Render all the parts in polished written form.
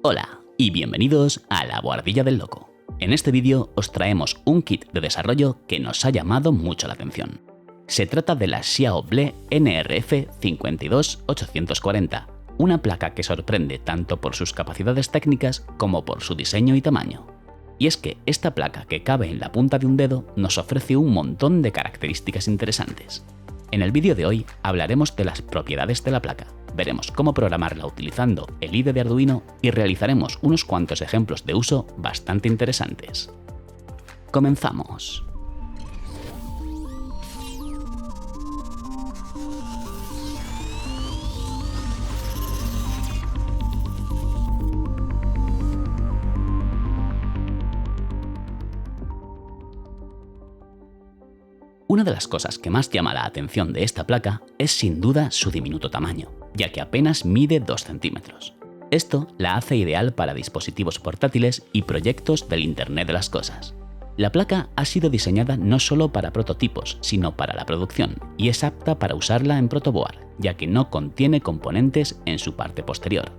Hola y bienvenidos a La Boardilla del Loco. En este vídeo os traemos un kit de desarrollo que nos ha llamado mucho la atención. Se trata de la Xiaoble NRF 52840, una placa que sorprende tanto por sus capacidades técnicas como por su diseño y tamaño. Y es que esta placa que cabe en la punta de un dedo nos ofrece un montón de características interesantes. En el vídeo de hoy hablaremos de las propiedades de la placa, veremos cómo programarla utilizando el IDE de Arduino y realizaremos unos cuantos ejemplos de uso bastante interesantes. ¡Comenzamos! Una de las cosas que más llama la atención de esta placa es sin duda su diminuto tamaño, ya que apenas mide 2 centímetros. Esto la hace ideal para dispositivos portátiles y proyectos del Internet de las Cosas. La placa ha sido diseñada no solo para prototipos, sino para la producción, y es apta para usarla en protoboard, ya que no contiene componentes en su parte posterior.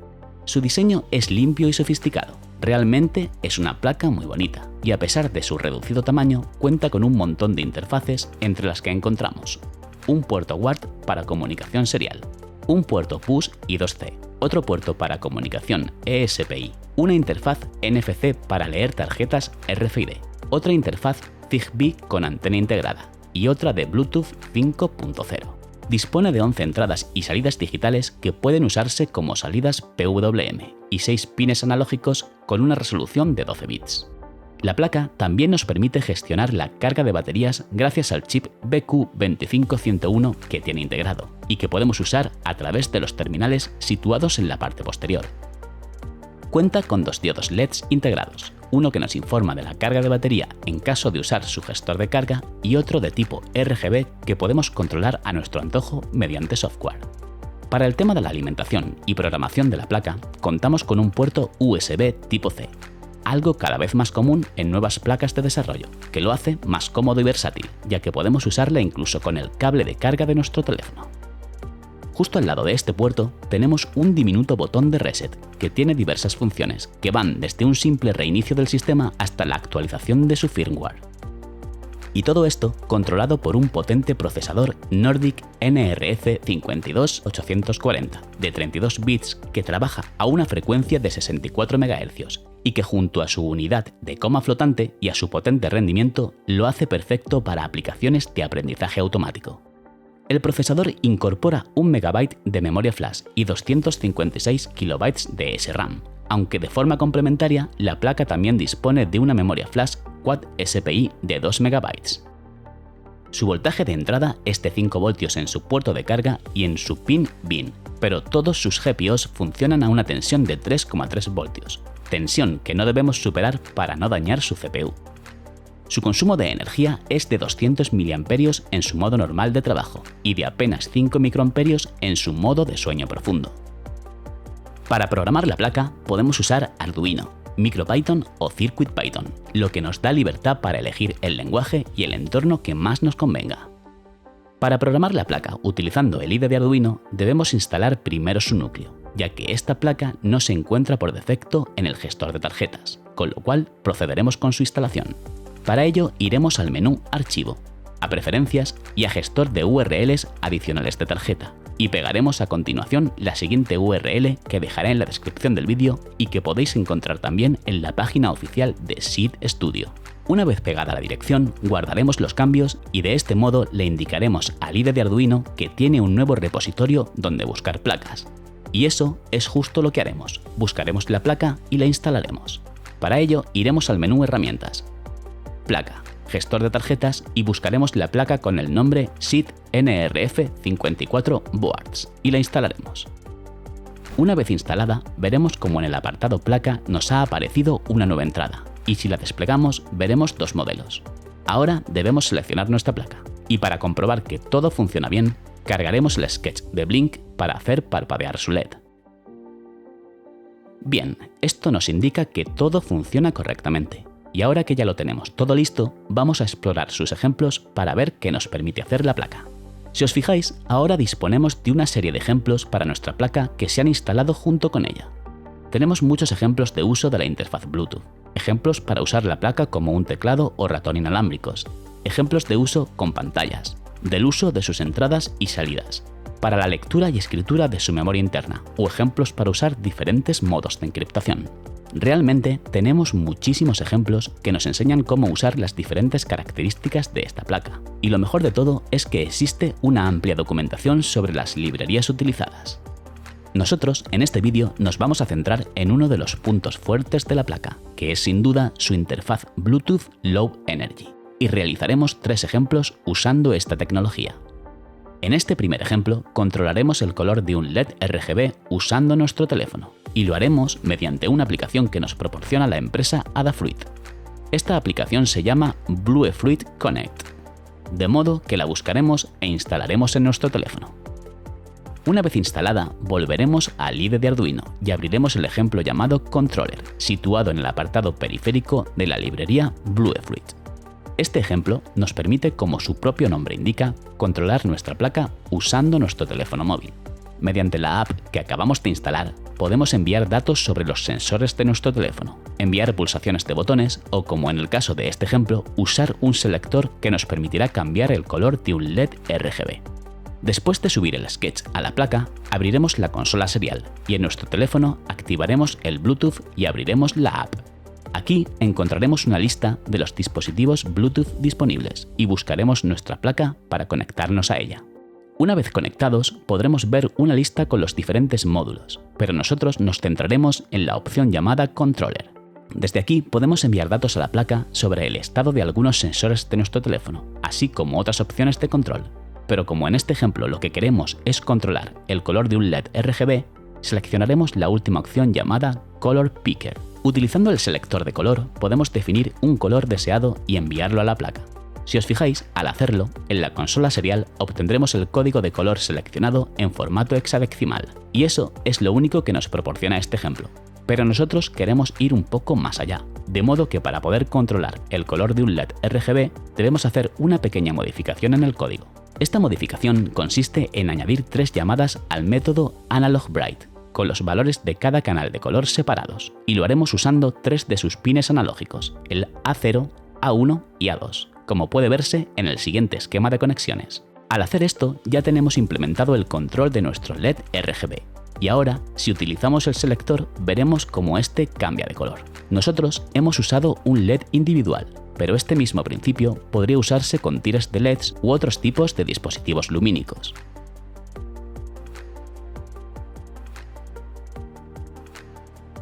Su diseño es limpio y sofisticado. Realmente es una placa muy bonita, y a pesar de su reducido tamaño, cuenta con un montón de interfaces entre las que encontramos un puerto WART para comunicación serial, un puerto PUSH y 2C, otro puerto para comunicación ESPI, una interfaz NFC para leer tarjetas RFID, otra interfaz Zigbee con antena integrada y otra de Bluetooth 5.0. Dispone de 11 entradas y salidas digitales que pueden usarse como salidas PWM y 6 pines analógicos con una resolución de 12 bits. La placa también nos permite gestionar la carga de baterías gracias al chip BQ25101 que tiene integrado y que podemos usar a través de los terminales situados en la parte posterior. Cuenta con 2 diodos LEDs integrados, uno que nos informa de la carga de batería en caso de usar su gestor de carga y otro de tipo RGB que podemos controlar a nuestro antojo mediante software. Para el tema de la alimentación y programación de la placa, contamos con un puerto USB tipo C, algo cada vez más común en nuevas placas de desarrollo, que lo hace más cómodo y versátil, ya que podemos usarla incluso con el cable de carga de nuestro teléfono. Justo al lado de este puerto tenemos un diminuto botón de reset que tiene diversas funciones que van desde un simple reinicio del sistema hasta la actualización de su firmware. Y todo esto controlado por un potente procesador Nordic NRF 52840 de 32 bits que trabaja a una frecuencia de 64 MHz y que junto a su unidad de coma flotante y a su potente rendimiento lo hace perfecto para aplicaciones de aprendizaje automático. El procesador incorpora 1 MB de memoria flash y 256 KB de SRAM, aunque de forma complementaria la placa también dispone de una memoria flash Quad SPI de 2 MB. Su voltaje de entrada es de 5 voltios en su puerto de carga y en su pin BIN, pero todos sus GPIOs funcionan a una tensión de 3,3 voltios, tensión que no debemos superar para no dañar su CPU. Su consumo de energía es de 200 mAh en su modo normal de trabajo y de apenas 5 microamperios en su modo de sueño profundo. Para programar la placa podemos usar Arduino, MicroPython o CircuitPython, lo que nos da libertad para elegir el lenguaje y el entorno que más nos convenga. Para programar la placa utilizando el IDE de Arduino debemos instalar primero su núcleo, ya que esta placa no se encuentra por defecto en el gestor de tarjetas, con lo cual procederemos con su instalación. Para ello iremos al menú Archivo, a Preferencias y a Gestor de URLs adicionales de tarjeta, y pegaremos a continuación la siguiente URL que dejaré en la descripción del vídeo y que podéis encontrar también en la página oficial de Seeed Studio. Una vez pegada la dirección, guardaremos los cambios y de este modo le indicaremos al IDE de Arduino que tiene un nuevo repositorio donde buscar placas. Y eso es justo lo que haremos, buscaremos la placa y la instalaremos. Para ello iremos al menú Herramientas, Placa, Gestor de tarjetas y buscaremos la placa con el nombre SEED NRF54 Boards y la instalaremos. Una vez instalada, veremos como en el apartado placa nos ha aparecido una nueva entrada y si la desplegamos veremos 2 modelos. Ahora debemos seleccionar nuestra placa y para comprobar que todo funciona bien, cargaremos el sketch de Blink para hacer parpadear su LED. Bien, esto nos indica que todo funciona correctamente. Y ahora que ya lo tenemos todo listo, vamos a explorar sus ejemplos para ver qué nos permite hacer la placa. Si os fijáis, ahora disponemos de una serie de ejemplos para nuestra placa que se han instalado junto con ella. Tenemos muchos ejemplos de uso de la interfaz Bluetooth, ejemplos para usar la placa como un teclado o ratón inalámbricos, ejemplos de uso con pantallas, del uso de sus entradas y salidas, para la lectura y escritura de su memoria interna, o ejemplos para usar diferentes modos de encriptación. Realmente tenemos muchísimos ejemplos que nos enseñan cómo usar las diferentes características de esta placa. Y lo mejor de todo es que existe una amplia documentación sobre las librerías utilizadas. Nosotros, en este vídeo, nos vamos a centrar en uno de los puntos fuertes de la placa, que es sin duda su interfaz Bluetooth Low Energy, y realizaremos 3 ejemplos usando esta tecnología. En este primer ejemplo, controlaremos el color de un LED RGB usando nuestro teléfono, y lo haremos mediante una aplicación que nos proporciona la empresa Adafruit. Esta aplicación se llama Bluefruit Connect, de modo que la buscaremos e instalaremos en nuestro teléfono. Una vez instalada, volveremos al IDE de Arduino y abriremos el ejemplo llamado Controller, situado en el apartado periférico de la librería Bluefruit. Este ejemplo nos permite, como su propio nombre indica, controlar nuestra placa usando nuestro teléfono móvil. Mediante la app que acabamos de instalar, podemos enviar datos sobre los sensores de nuestro teléfono, enviar pulsaciones de botones o, como en el caso de este ejemplo, usar un selector que nos permitirá cambiar el color de un LED RGB. Después de subir el sketch a la placa, abriremos la consola serial y en nuestro teléfono activaremos el Bluetooth y abriremos la app. Aquí encontraremos una lista de los dispositivos Bluetooth disponibles y buscaremos nuestra placa para conectarnos a ella. Una vez conectados, podremos ver una lista con los diferentes módulos, pero nosotros nos centraremos en la opción llamada Controller. Desde aquí podemos enviar datos a la placa sobre el estado de algunos sensores de nuestro teléfono, así como otras opciones de control. Pero como en este ejemplo lo que queremos es controlar el color de un LED RGB, seleccionaremos la última opción llamada Color Picker. Utilizando el selector de color, podemos definir un color deseado y enviarlo a la placa. Si os fijáis, al hacerlo, en la consola serial obtendremos el código de color seleccionado en formato hexadecimal, y eso es lo único que nos proporciona este ejemplo. Pero nosotros queremos ir un poco más allá, de modo que para poder controlar el color de un LED RGB debemos hacer una pequeña modificación en el código. Esta modificación consiste en añadir 3 llamadas al método AnalogBright, con los valores de cada canal de color separados, y lo haremos usando 3 de sus pines analógicos, el A0, A1 y A2, como puede verse en el siguiente esquema de conexiones. Al hacer esto, ya tenemos implementado el control de nuestro LED RGB, y ahora, si utilizamos el selector, veremos cómo este cambia de color. Nosotros hemos usado un LED individual, pero este mismo principio podría usarse con tiras de LEDs u otros tipos de dispositivos lumínicos.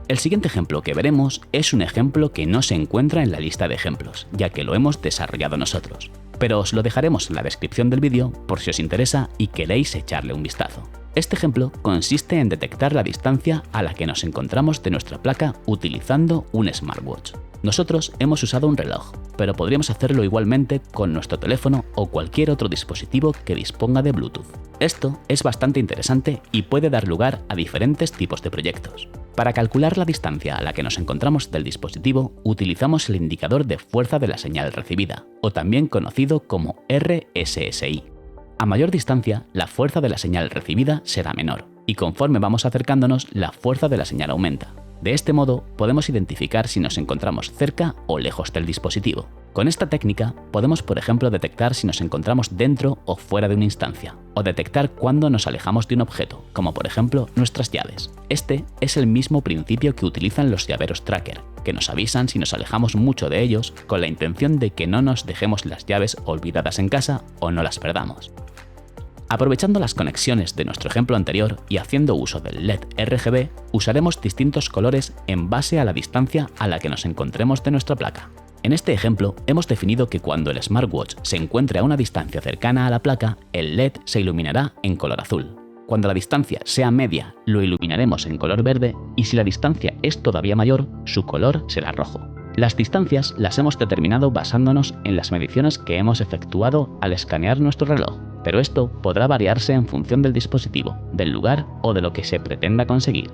El siguiente ejemplo que veremos es un ejemplo que no se encuentra en la lista de ejemplos, ya que lo hemos desarrollado nosotros, pero os lo dejaremos en la descripción del vídeo por si os interesa y queréis echarle un vistazo. Este ejemplo consiste en detectar la distancia a la que nos encontramos de nuestra placa utilizando un smartwatch. Nosotros hemos usado un reloj, pero podríamos hacerlo igualmente con nuestro teléfono o cualquier otro dispositivo que disponga de Bluetooth. Esto es bastante interesante y puede dar lugar a diferentes tipos de proyectos. Para calcular la distancia a la que nos encontramos del dispositivo, utilizamos el indicador de fuerza de la señal recibida, o también conocido como RSSI. A mayor distancia, la fuerza de la señal recibida será menor, y conforme vamos acercándonos, la fuerza de la señal aumenta. De este modo, podemos identificar si nos encontramos cerca o lejos del dispositivo. Con esta técnica, podemos, por ejemplo, detectar si nos encontramos dentro o fuera de una instancia, o detectar cuándo nos alejamos de un objeto, como por ejemplo nuestras llaves. Este es el mismo principio que utilizan los llaveros tracker, que nos avisan si nos alejamos mucho de ellos con la intención de que no nos dejemos las llaves olvidadas en casa o no las perdamos. Aprovechando las conexiones de nuestro ejemplo anterior y haciendo uso del LED RGB, usaremos distintos colores en base a la distancia a la que nos encontremos de nuestra placa. En este ejemplo, hemos definido que cuando el smartwatch se encuentre a una distancia cercana a la placa, el LED se iluminará en color azul. Cuando la distancia sea media, lo iluminaremos en color verde y si la distancia es todavía mayor, su color será rojo. Las distancias las hemos determinado basándonos en las mediciones que hemos efectuado al escanear nuestro reloj, pero esto podrá variarse en función del dispositivo, del lugar o de lo que se pretenda conseguir.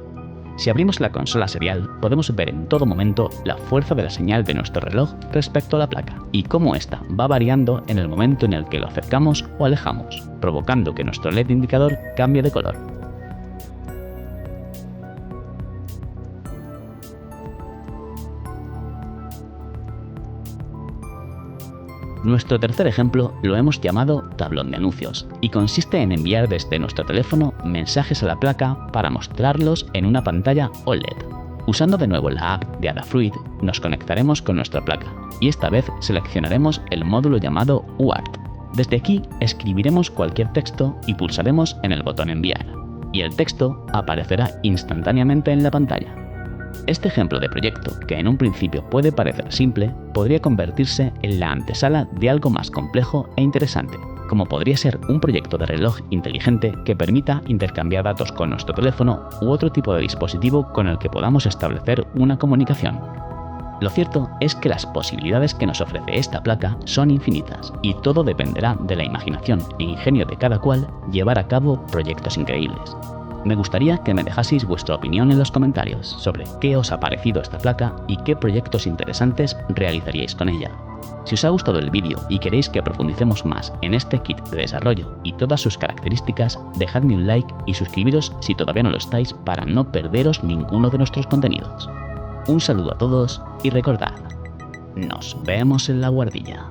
Si abrimos la consola serial, podemos ver en todo momento la fuerza de la señal de nuestro reloj respecto a la placa y cómo ésta va variando en el momento en el que lo acercamos o alejamos, provocando que nuestro LED indicador cambie de color. Nuestro tercer ejemplo lo hemos llamado tablón de anuncios y consiste en enviar desde nuestro teléfono mensajes a la placa para mostrarlos en una pantalla OLED. Usando de nuevo la app de Adafruit, nos conectaremos con nuestra placa y esta vez seleccionaremos el módulo llamado UART. Desde aquí escribiremos cualquier texto y pulsaremos en el botón enviar, y el texto aparecerá instantáneamente en la pantalla. Este ejemplo de proyecto, que en un principio puede parecer simple, podría convertirse en la antesala de algo más complejo e interesante, como podría ser un proyecto de reloj inteligente que permita intercambiar datos con nuestro teléfono u otro tipo de dispositivo con el que podamos establecer una comunicación. Lo cierto es que las posibilidades que nos ofrece esta placa son infinitas y todo dependerá de la imaginación e ingenio de cada cual llevar a cabo proyectos increíbles. Me gustaría que me dejaseis vuestra opinión en los comentarios sobre qué os ha parecido esta placa y qué proyectos interesantes realizaríais con ella. Si os ha gustado el vídeo y queréis que profundicemos más en este kit de desarrollo y todas sus características, dejadme un like y suscribiros si todavía no lo estáis para no perderos ninguno de nuestros contenidos. Un saludo a todos y recordad, nos vemos en la guardilla.